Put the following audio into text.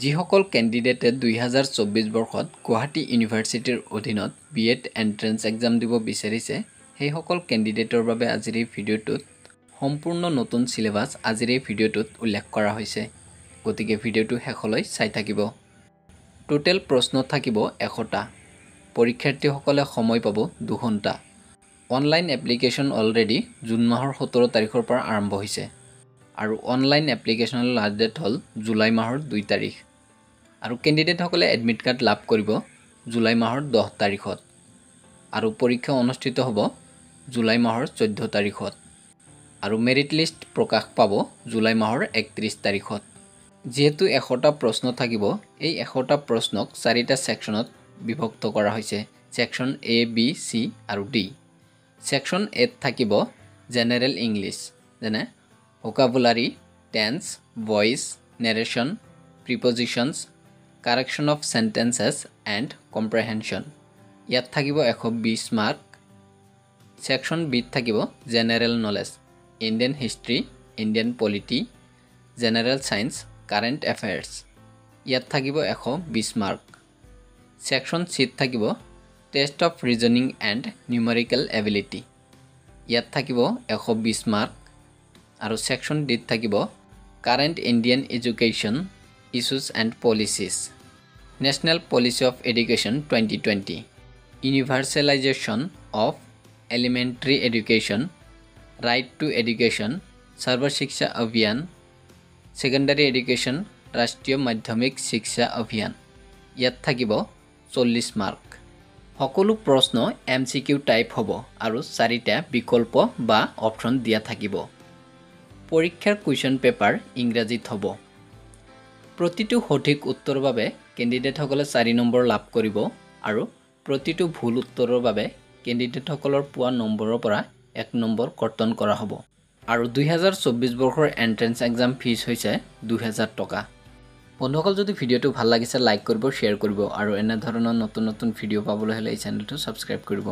যিসকল কেণ্ডিডেটে 2024 বৰ্ষত গুৱাহাটী ইউনিভাৰ্চিটিৰ অধীনত বিএড এন্ট্ৰেন্স এক্সাম দিব বিচাৰিছে সেইসকল কেণ্ডিডেটৰ বাবে আজিৰ এই ভিডিঅ'টোত সম্পূৰ্ণ নতুন সিলেবাস আজিৰ এই ভিডিঅ'টোত উল্লেখ কৰা হৈছে গতিকে ভিডিঅ'টো শেষলৈ চাই থাকিব টোটেল প্ৰশ্ন থাকিব 100টা পৰীক্ষাৰ্থীসকলে সময় পাব 2 ঘণ্টা অনলাইন এপ্লিকেশন অলৰেডি জুন মাহৰ 17 তাৰিখৰ পৰা আৰম্ভ হৈছে আৰু অনলাইন এপ্লিকেশনৰ লাষ্ট ডেট হল জুলাই মাহৰ 2 তাৰিখ আৰু কেণ্ডিডেট সকলে এডমিট কাৰ্ড লাভ কৰিব জুলাই মাহৰ 10 তাৰিখত আৰু পৰীক্ষা অনুষ্ঠিত হ'ব জুলাই মাহৰ 14 তাৰিখত আৰু মেৰিট লিষ্ট প্ৰকাশ পাব জুলাই মাহৰ 31 তাৰিখত যেহেতু 100টা প্ৰশ্ন থাকিব এই 100টা প্ৰশ্নক 4টা সেকশনত বিভক্ত কৰা হৈছে সেকশন A B C আৰু D সেকশন A থাকিব জেনাৰেল ইংলিশ যেনে vocabulary tense voice narration prepositions correction of sentences and comprehension ইয়াত থাকিব 120 মাৰ্ক সেকশন B থাকিব general knowledge Indian history Indian polity general science current affairs ইয়াত থাকিব 120 mark section C থাকিব test of reasoning and numerical ability ইয়াত থাকিব 120 mark আৰু section D থাকিব current Indian education issues and policies national policy of education 2020 universalization of elementary education right to education Sarva Shiksha অভিযান secondary education ৰাষ্ট্ৰীয় মাধ্যমিক শিক্ষা অভিযান ইয়াত থাকিব 40 মাৰ্ক সকলো প্ৰশ্ন এমসিকিউ টাইপ হ'ব আৰু 4টা বিকল্প বা অপচন দিয়া থাকিব পৰীক্ষাৰ কুৱেশ্যন পেপাৰ ইংৰাজীত হ'ব প্ৰতিটো সঠিক উত্তৰৰ বাবে কেণ্ডিডেট সকলে 4 নম্বৰ লাভ কৰিব আৰু প্ৰতিটো ভুল উত্তৰৰ বাবে কেণ্ডিডেট সকলৰ পোৱা নম্বৰৰ পৰা 1 নম্বৰ কৰ্তন কৰা হ'ব আৰু 2024 বৰ্ষৰ এন্ট্ৰেন্স এক্সাম ফিজ হৈছে 2000 টকা বন্ধুসকল যদি ভিডিওটো ভাল লাগিছে লাইক কৰিব শেয়াৰ কৰিব আৰু এনে ধৰণৰ নতুন নতুন ভিডিও পাবলৈ হলে এই চেনেলটো সাবস্ক্ৰাইব কৰিব